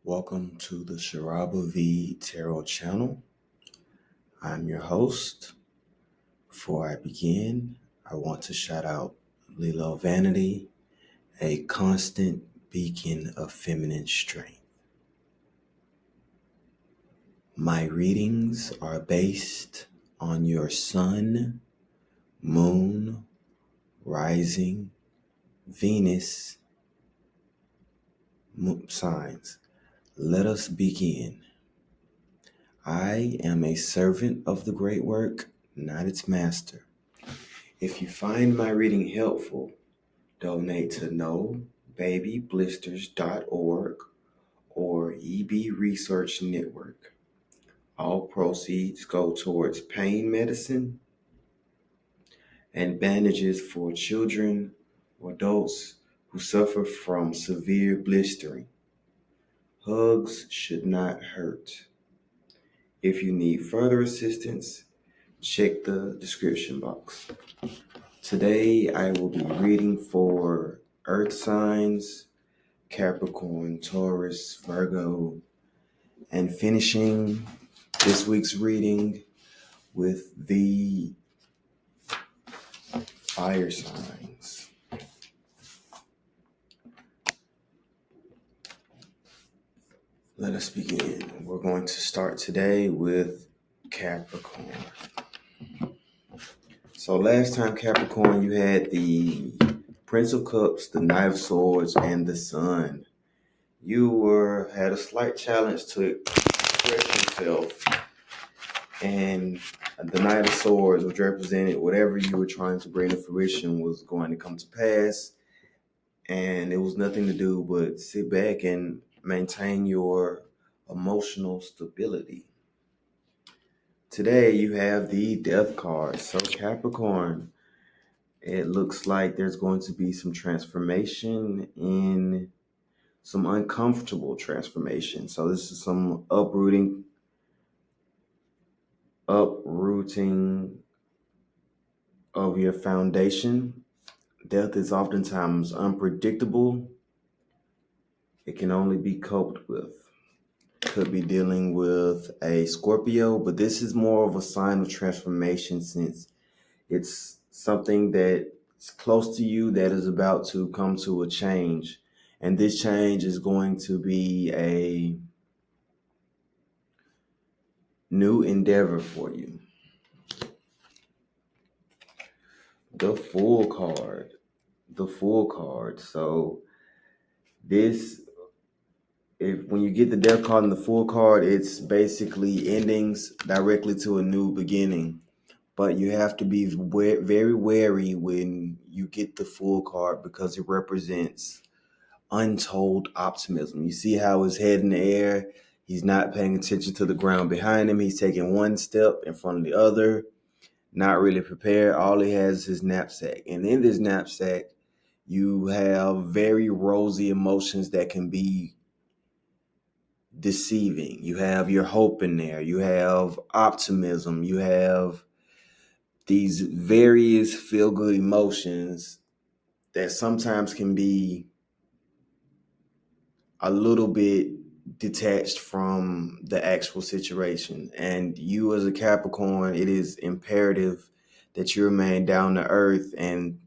Welcome to the Sharaba V Tarot channel. I'm your host. Before I begin, I want to shout out Lilo Vanity, a constant beacon of feminine strength. My readings are based on your sun, moon, rising, Venus signs. Let us begin. I am a servant of the great work, not its master. If you find my reading helpful, donate to nobabyblisters.org or EB Research Network. All proceeds go towards pain medicine and bandages for children or adults who suffer from severe blistering. Hugs should not hurt. If you need further assistance, check the description box. Today I will be reading for Earth signs, Capricorn, Taurus, Virgo, and finishing this week's reading with the fire signs. Let us begin. We're going to start today with Capricorn. So last time, Capricorn, you had the Prince of Cups, the Knight of Swords, and the Sun. You had a slight challenge to express yourself, and the Knight of Swords, which represented whatever you were trying to bring to fruition, was going to come to pass, and it was nothing to do but sit back and maintain your emotional stability. Today, you have the Death card. So Capricorn, it looks like there's going to be some transformation in some uncomfortable transformation. So this is some uprooting of your foundation. Death is oftentimes unpredictable. It can only be coped with. Could be dealing with a Scorpio, but this is more of a sign of transformation since it's something that's close to you that is about to come to a change. And this change is going to be a new endeavor for you. The Fool card. So when you get the Death card and the Fool card, it's basically endings directly to a new beginning. But you have to be very wary when you get the Fool card because it represents untold optimism. You see how his head in the air, he's not paying attention to the ground behind him. He's taking one step in front of the other, not really prepared. All he has is his knapsack. And in this knapsack, you have very rosy emotions that can be deceiving. You have your hope in there. You have optimism. You have these various feel-good emotions that sometimes can be a little bit detached from the actual situation. And you as a Capricorn, it is imperative that you remain down to earth and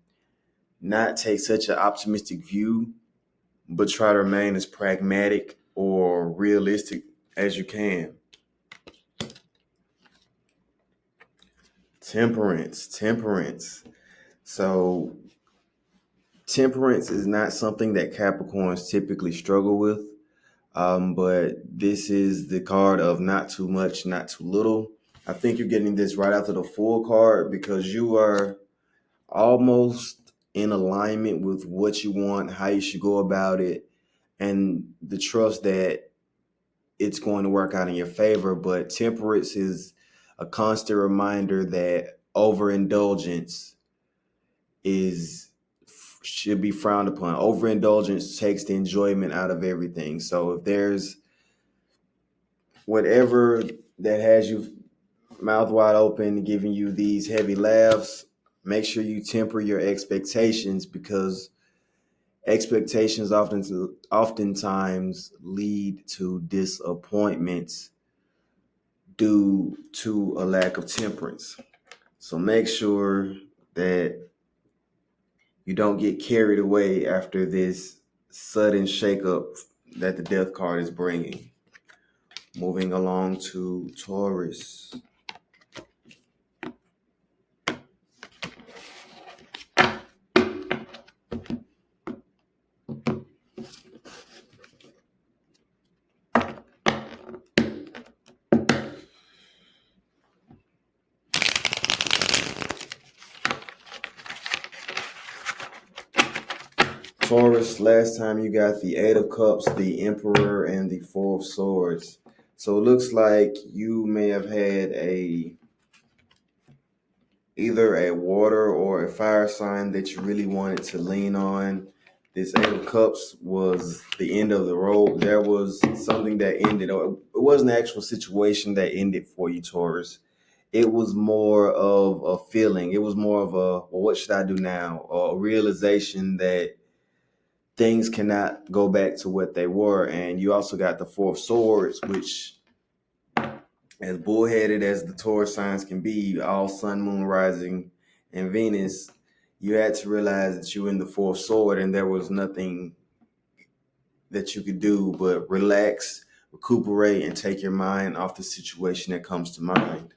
not take such an optimistic view, but try to remain as pragmatic or realistic as you can. Temperance. So temperance is not something that Capricorns typically struggle with. But this is the card of not too much, not too little. I think you're getting this right after the Fool card because you are almost in alignment with what you want, how you should go about it, and the trust that it's going to work out in your favor. But temperance is a constant reminder that overindulgence should be frowned upon. Overindulgence takes the enjoyment out of everything. So if there's whatever that has you mouth wide open, giving you these heavy laughs, make sure you temper your expectations because Expectations oftentimes lead to disappointments due to a lack of temperance. So make sure that you don't get carried away after this sudden shakeup that the death card is bringing. Moving along to Taurus. Taurus, last time you got the Eight of Cups, the Emperor, and the Four of Swords. So it looks like you may have had either a water or a fire sign that you really wanted to lean on. This Eight of Cups was the end of the road. There was something that ended. It wasn't an actual situation that ended for you, Taurus. It was more of a feeling. It was more of a, well, what should I do now? Or a realization that things cannot go back to what they were. And you also got the Four of Swords, which, as bullheaded as the Taurus signs can be, all sun, moon, rising, and Venus, you had to realize that you were in the Fourth Sword and there was nothing that you could do but relax, recuperate, and take your mind off the situation that comes to mind,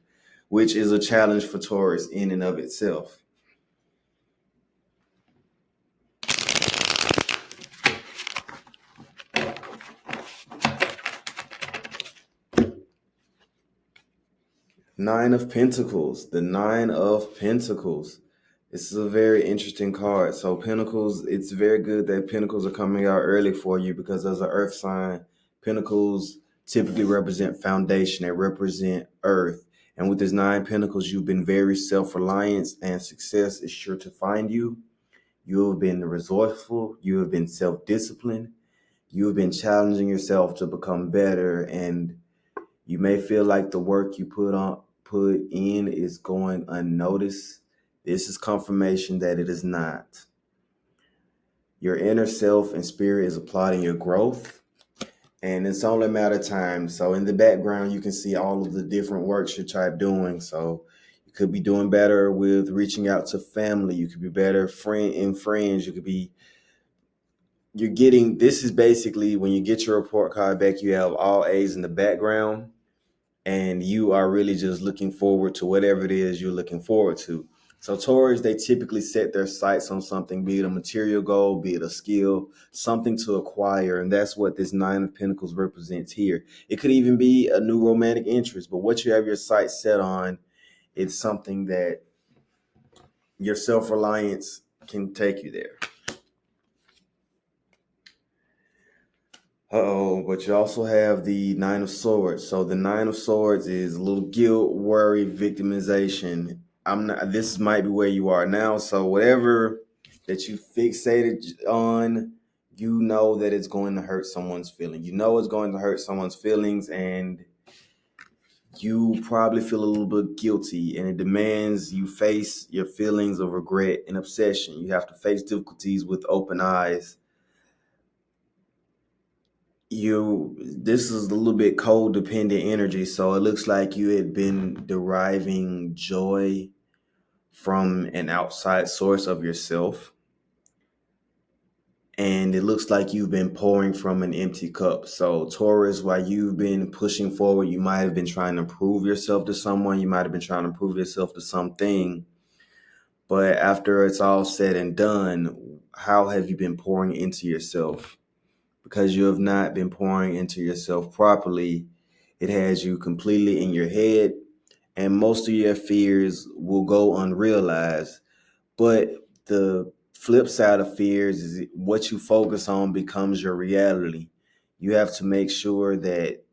which is a challenge for Taurus in and of itself. Nine of Pentacles, the Nine of Pentacles. This is a very interesting card. So Pentacles, it's very good that Pentacles are coming out early for you because as an earth sign, Pentacles typically represent foundation. They represent earth. And with this Nine Pentacles, you've been very self-reliant and success is sure to find you. You have been resourceful. You have been self-disciplined. You have been challenging yourself to become better, and you may feel like the work you put in is going unnoticed. This is confirmation that it is not. Your inner self and spirit is applauding your growth, and it's only a matter of time. So in the background, you can see all of the different works you try doing. So you could be doing better with reaching out to family. You could be better in friends. This is basically when you get your report card back, you have all A's in the background, and you are really just looking forward to whatever it is you're looking forward to. So Taurus, they typically set their sights on something, be it a material goal, be it a skill, something to acquire. And that's what this Nine of Pentacles represents here. It could even be a new romantic interest, but what you have your sights set on, it's something that your self-reliance can take you there. But you also have the Nine of Swords. So the Nine of Swords is a little guilt, worry, victimization. This might be where you are now. So whatever that you fixated on, you know that it's going to hurt someone's feelings. You know it's going to hurt someone's feelings, and you probably feel a little bit guilty, and it demands you face your feelings of regret and obsession. You have to face difficulties with open eyes. This is a little bit codependent energy, so it looks like you had been deriving joy from an outside source of yourself, and it looks like you've been pouring from an empty cup. So Taurus, while you've been pushing forward, you might have been trying to prove yourself to someone, you might have been trying to prove yourself to something, but after it's all said and done, how have you been pouring into yourself? Because you have not been pouring into yourself properly, it has you completely in your head, and most of your fears will go unrealized. But the flip side of fears is what you focus on becomes your reality. You have to make sure that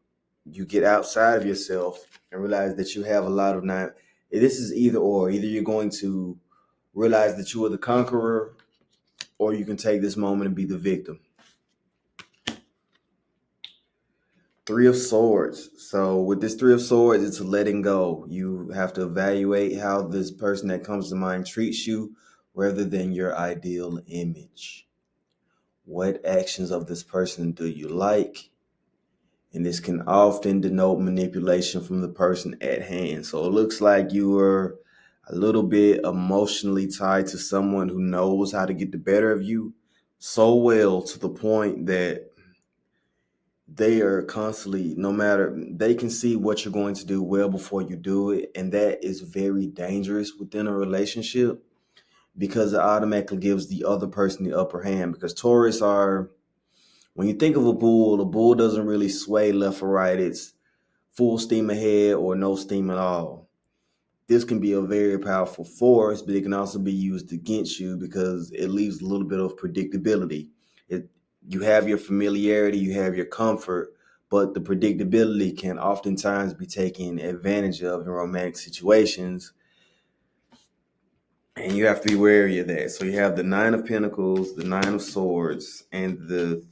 you get outside of yourself and realize that you have a lot of not. This is either or. Either you're going to realize that you are the conqueror, or you can take this moment and be the victim. Three of Swords. So with this Three of Swords, it's letting go. You have to evaluate how this person that comes to mind treats you rather than your ideal image. What actions of this person do you like? And this can often denote manipulation from the person at hand. So it looks like you are a little bit emotionally tied to someone who knows how to get the better of you so well to the point that they are constantly, no matter, they can see what you're going to do well before you do it. And that is very dangerous within a relationship because it automatically gives the other person the upper hand. Because Taurus are, when you think of a bull doesn't really sway left or right. It's full steam ahead or no steam at all. This can be a very powerful force, but it can also be used against you because it leaves a little bit of predictability. You have your familiarity, you have your comfort, but the predictability can oftentimes be taken advantage of in romantic situations, and you have to be wary of that. So you have the Nine of Pentacles, the Nine of Swords, and the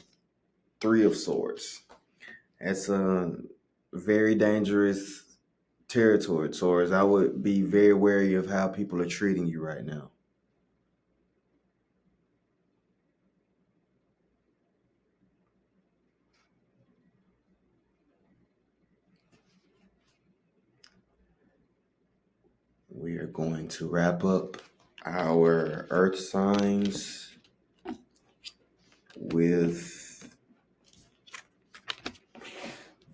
Three of Swords. That's a very dangerous territory, Taurus. I would be very wary of how people are treating you right now. We are going to wrap up our earth signs with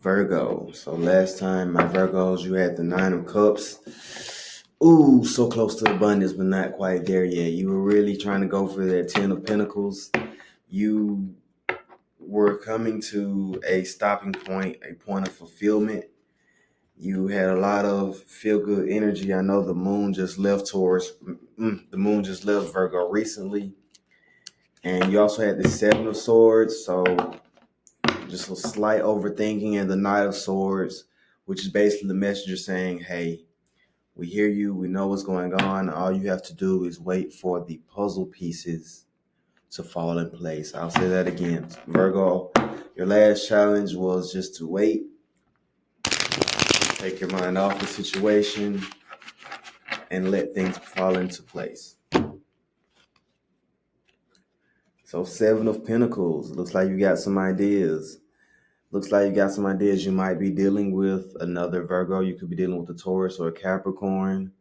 Virgo. So last time, my Virgos, you had the Nine of Cups. Ooh, so close to abundance, but not quite there yet. You were really trying to go for that Ten of Pentacles. You were coming to a stopping point, a point of fulfillment. You had a lot of feel-good energy. I know the moon just left Taurus. The moon just left Virgo recently. And you also had the Seven of Swords. So just a slight overthinking, and the Knight of Swords, which is basically the messenger saying, hey, we hear you. We know what's going on. All you have to do is wait for the puzzle pieces to fall in place. I'll say that again. Virgo, your last challenge was just to wait. Take your mind off the situation and let things fall into place. So Seven of Pentacles. Looks like you got some ideas. You might be dealing with another Virgo. You could be dealing with a Taurus or a Capricorn.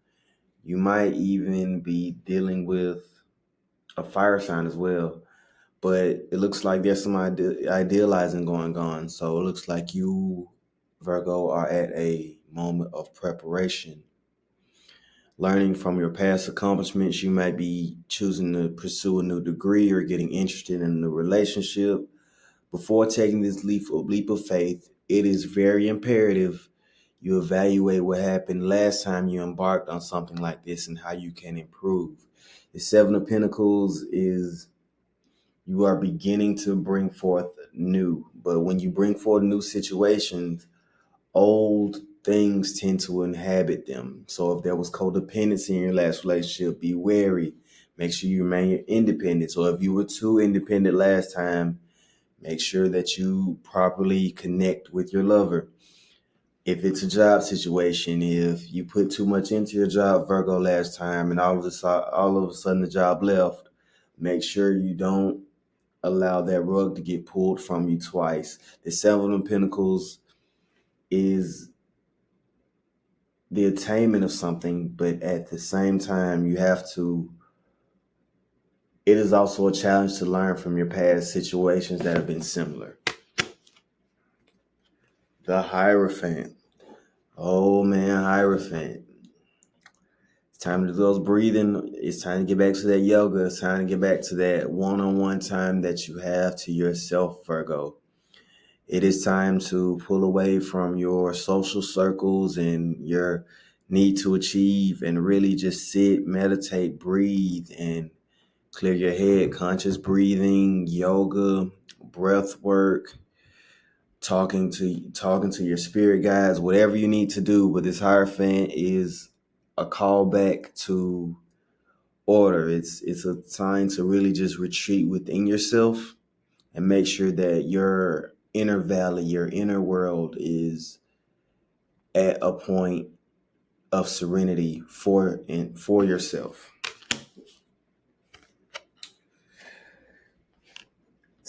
You might even be dealing with a fire sign as well. But it looks like there's some idealizing going on. So it looks like you, Virgo, are at a moment of preparation. Learning from your past accomplishments, you might be choosing to pursue a new degree or getting interested in a new relationship. Before taking this leap of faith, it is very imperative you evaluate what happened last time you embarked on something like this and how you can improve. The Seven of Pentacles is you are beginning to bring forth new, but when you bring forth new situations, old things tend to inhabit them. So if there was codependency in your last relationship, be wary. Make sure you remain independent. So if you were too independent last time, make sure that you properly connect with your lover. If it's a job situation, if you put too much into your job, Virgo, last time, and all of a sudden the job left, make sure you don't allow that rug to get pulled from you twice. The Seven of Pentacles is the attainment of something, but at the same time, it is also a challenge to learn from your past situations that have been similar. The Hierophant. Oh man, Hierophant. It's time to do those breathing. It's time to get back to that yoga. It's time to get back to that one-on-one time that you have to yourself, Virgo. It is time to pull away from your social circles and your need to achieve and really just sit, meditate, breathe, and clear your head. Conscious breathing, yoga, breath work, talking to your spirit guides, whatever you need to do. But this Hierophant is a callback to order. It's a sign to really just retreat within yourself and make sure that your inner valley, your inner world is at a point of serenity for yourself.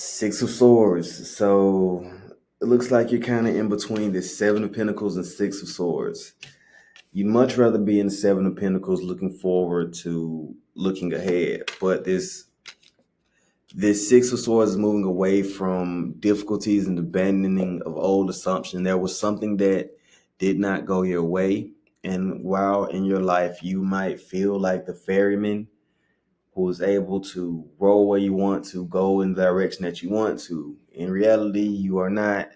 Six of Swords. So it looks like you're kind of in between the Seven of Pentacles and Six of Swords. You'd much rather be in the Seven of Pentacles looking forward to looking ahead. But this Six of Swords is moving away from difficulties and abandoning of old assumptions. There was something that did not go your way. And while in your life, you might feel like the ferryman who is able to roll where you want to, go in the direction that you want to. In reality, you are not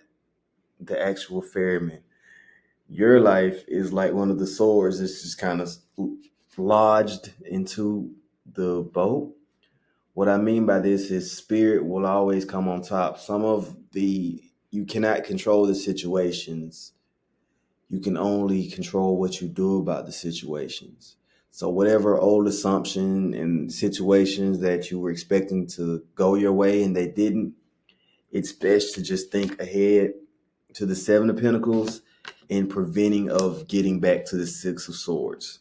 the actual ferryman. Your life is like one of the swords that's just kind of lodged into the boat. What I mean by this is spirit will always come on top. You cannot control the situations. You can only control what you do about the situations. So whatever old assumption and situations that you were expecting to go your way and they didn't, it's best to just think ahead to the Seven of Pentacles and preventing of getting back to the Six of Swords.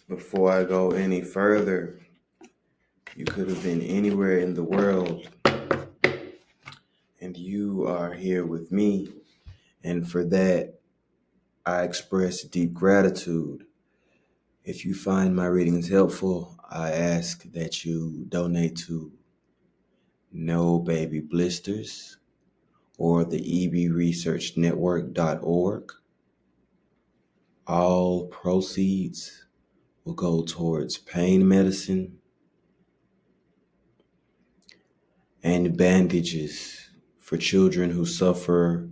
Before I go any further, you could have been anywhere in the world and you are here with me. And for that, I express deep gratitude. If you find my readings helpful, I ask that you donate to No Baby Blisters or the ebresearchnetwork.org. All proceeds will go towards pain medicine and bandages for children who suffer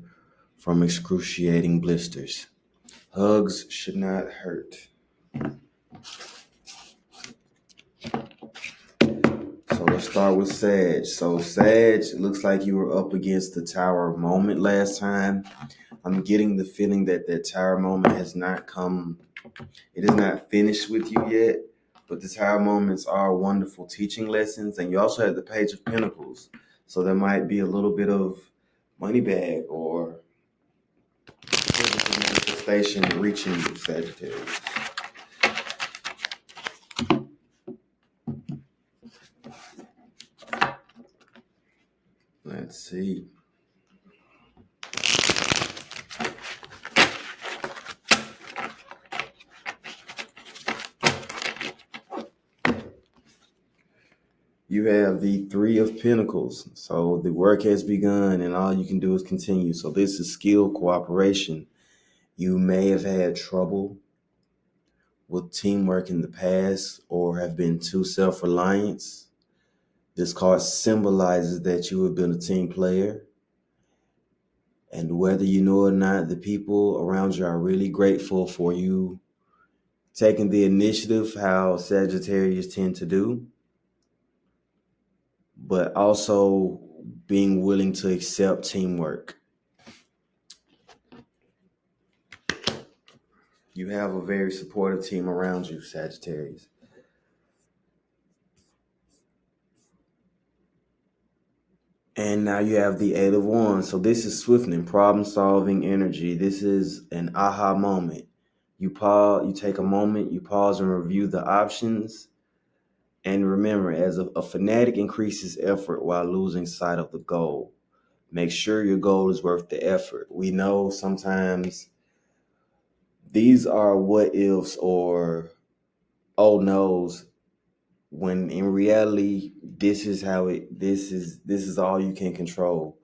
from excruciating blisters. Hugs should not hurt. So let's start with Sag. So Sag, it looks like you were up against the Tower moment last time. I'm getting the feeling that Tower moment has not come. It is not finished with you yet, but the Tower moments are wonderful teaching lessons. And you also have the Page of Pentacles. So there might be a little bit of money bag or physical manifestation reaching you, Sagittarius. Let's see. You have the Three of Pentacles. So the work has begun and all you can do is continue. So this is skill cooperation. You may have had trouble with teamwork in the past or have been too self-reliant. This card symbolizes that you have been a team player. And whether you know or not, the people around you are really grateful for you taking the initiative, how Sagittarius tend to do, but also being willing to accept teamwork. You have a very supportive team around you, Sagittarius. And now you have the Eight of Wands. So this is swiftness, problem-solving energy. This is an aha moment. You pause, you take a moment, you pause and review the options. And remember, as a fanatic increases effort while losing sight of the goal. Make sure your goal is worth the effort. We know sometimes these are what ifs or oh no's, when in reality this is all you can control.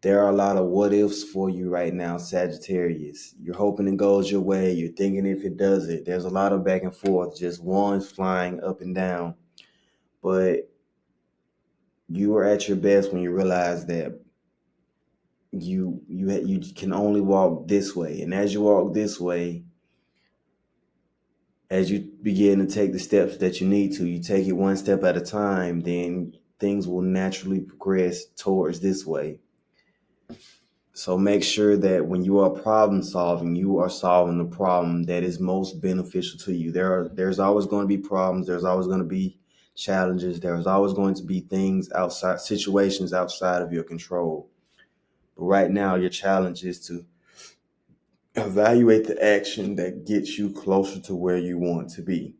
There are a lot of what ifs for you right now, Sagittarius. You're hoping it goes your way. You're thinking if it does it. There's a lot of back and forth, just wands flying up and down. But you are at your best when you realize that you can only walk this way. And as you walk this way, as you begin to take the steps that you need to, you take it one step at a time, then things will naturally progress towards this way. So make sure that when you are problem solving, you are solving the problem that is most beneficial to you. There's always going to be problems. There's always going to be challenges. There's always going to be things outside, situations outside of your control. But right now, your challenge is to evaluate the action that gets you closer to where you want to be.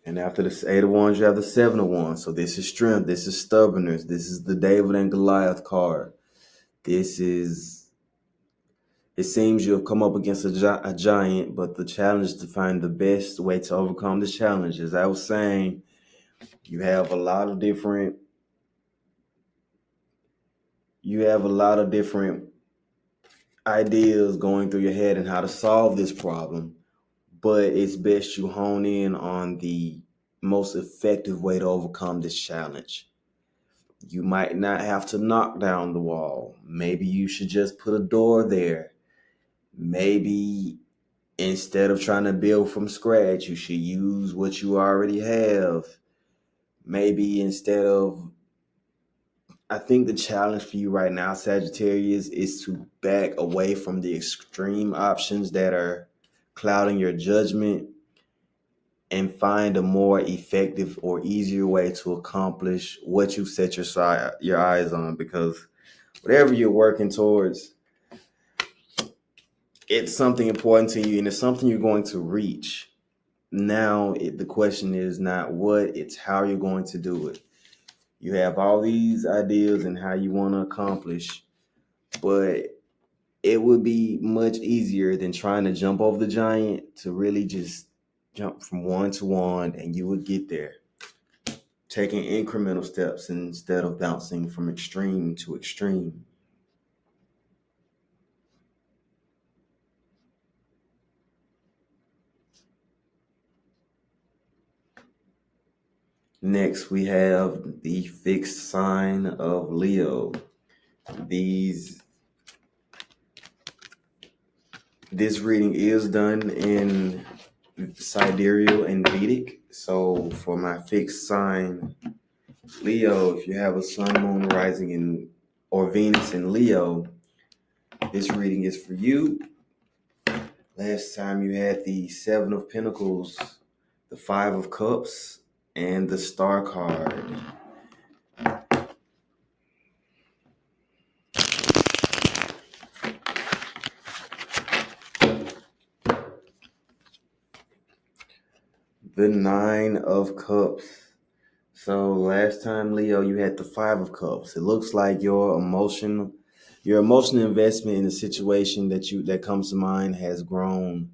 And after the Eight of Wands, you have the Seven of Wands. So this is strength. This is stubbornness. This is the David and Goliath card. This is, it seems you have come up against a giant, but the challenge is to find the best way to overcome the challenge. As I was saying, you have a lot of different, ideas going through your head and how to solve this problem, but it's best you hone in on the most effective way to overcome this challenge. You might not have to knock down the wall. Maybe you should just put a door there. Maybe instead of trying to build from scratch, you should use what you already have. Maybe I think the challenge for you right now, Sagittarius, is to back away from the extreme options that are clouding your judgment and find a more effective or easier way to accomplish what you set your eyes on, because whatever you're working towards, it's something important to you and it's something you're going to reach. Now, the question is not what, it's how you're going to do it. You have all these ideas and how you want to accomplish, but it would be much easier than trying to jump over the giant to really just jump from one to one and you would get there. Taking incremental steps instead of bouncing from extreme to extreme. Next, we have the fixed sign of Leo. This reading is done in sidereal and Vedic. So for my fixed sign, Leo, if you have a sun, moon, rising or Venus in Leo, this reading is for you. Last time you had the Seven of Pentacles, the Five of Cups, and the Star card. The Nine of Cups. So last time, Leo, you had the Five of Cups. It looks like your emotional investment in the situation that comes to mind has grown.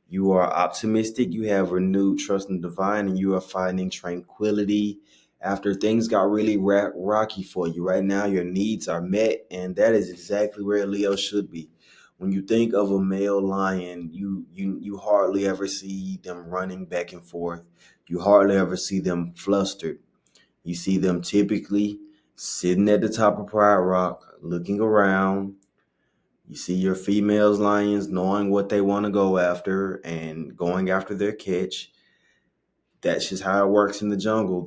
You are optimistic. You have renewed trust in the divine, and you are finding tranquility after things got really rocky for you. Right now, your needs are met, and that is exactly where Leo should be. When you think of a male lion, you hardly ever see them running back and forth. You hardly ever see them flustered. You see them typically sitting at the top of Pride Rock, looking around. You see your females lions knowing what they want to go after and going after their catch. That's just how it works in the jungle.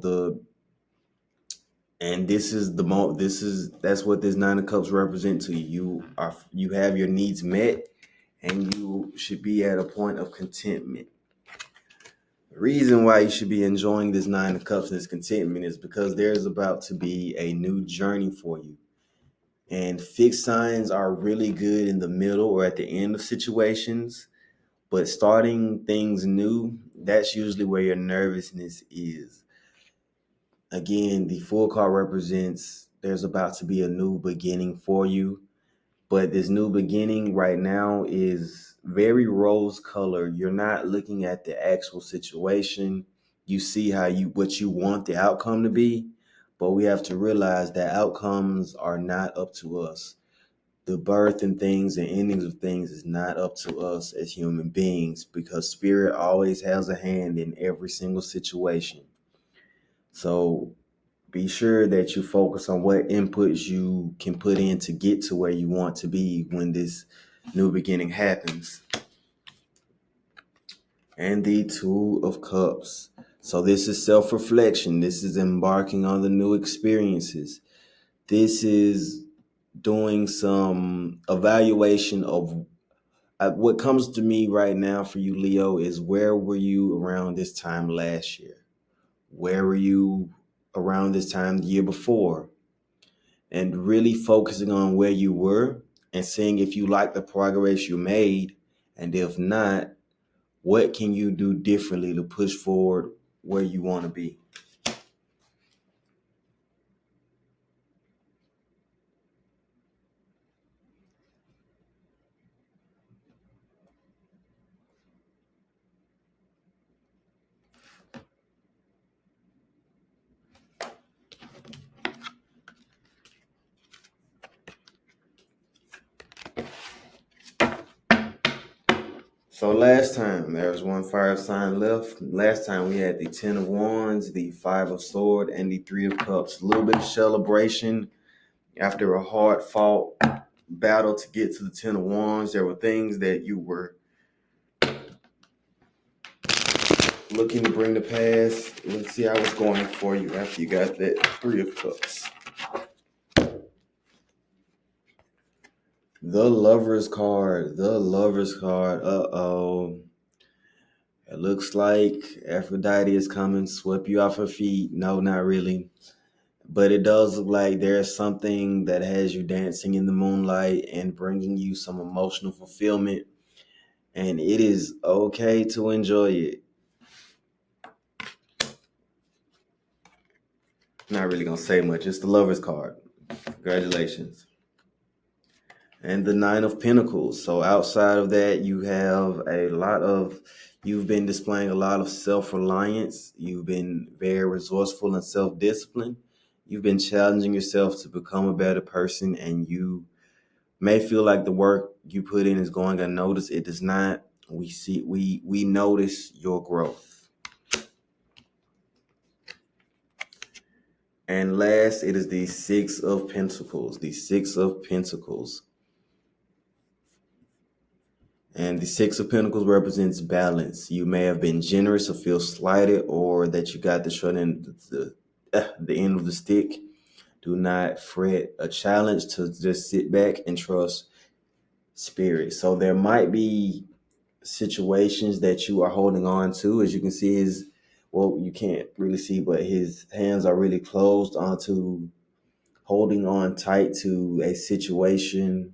That's what this Nine of Cups represent to you. You have your needs met, and you should be at a point of contentment. The reason why you should be enjoying this Nine of Cups and this contentment is because there's about to be a new journey for you. And fixed signs are really good in the middle or at the end of situations. But starting things new, that's usually where your nervousness is. Again, the Fool card represents there's about to be a new beginning for you. But this new beginning right now is very rose colored. You're not looking at the actual situation. You see what you want the outcome to be, but we have to realize that outcomes are not up to us. The birth and things and endings of things is not up to us as human beings, because spirit always has a hand in every single situation. So be sure that you focus on what inputs you can put in to get to where you want to be when this new beginning happens. And the Two of Cups. So this is self-reflection. This is embarking on the new experiences. This is doing some evaluation of what comes to me right now for you, Leo, is where were you around this time last year? Where were you around this time the year before? And really focusing on where you were and seeing if you like the progress you made. And if not, what can you do differently to push forward where you want to be? So last time there was one fire sign left. Last time we had the 10 of Wands, the 5 of Swords, and the 3 of Cups. A little bit of celebration after a hard fought battle to get to the 10 of Wands. There were things that you were looking to bring to pass. Let's see how it's going for you after you got that 3 of Cups. The Lover's card. The Lover's card. Uh-oh. It looks like Aphrodite is coming, sweep you off her feet. No, not really. But it does look like there's something that has you dancing in the moonlight and bringing you some emotional fulfillment. And it is okay to enjoy it. Not really going to say much. It's the Lover's card. Congratulations. And the 9 of Pentacles. So outside of that, you've been displaying a lot of self-reliance. You've been very resourceful and self-disciplined. You've been challenging yourself to become a better person, and you may feel like the work you put in is going unnoticed. It does not. We notice your growth. And last, it is the 6 of Pentacles. The 6 of Pentacles. And the 6 of Pentacles represents balance. You may have been generous or feel slighted, or that you got the short end, the end of the stick. Do not fret. A challenge to just sit back and trust spirit. So there might be situations that you are holding on to. As you can see, you can't really see, but his hands are really closed onto holding on tight to a situation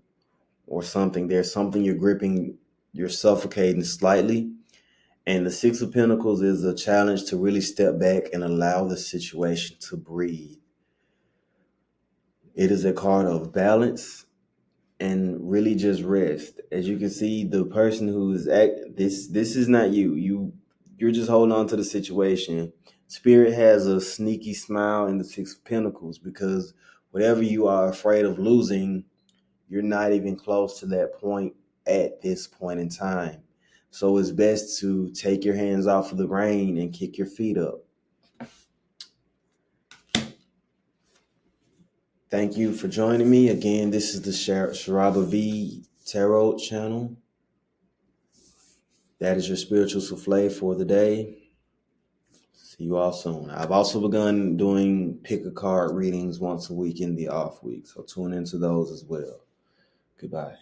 or something. There's something you're gripping, you're suffocating slightly. And the 6 of Pentacles is a challenge to really step back and allow the situation to breathe. It is a card of balance and really just rest. As you can see, the person who's this is not you. You're just holding on to the situation. Spirit has a sneaky smile in the 6 of Pentacles, because whatever you are afraid of losing, you're not even close to that point at this point in time. So it's best to take your hands off of the rein and kick your feet up. Thank you for joining me. Again, this is the Sharaba V Tarot channel. That is your spiritual souffle for the day. See you all soon. I've also begun doing pick a card readings once a week in the off week, so tune into those as well. Goodbye.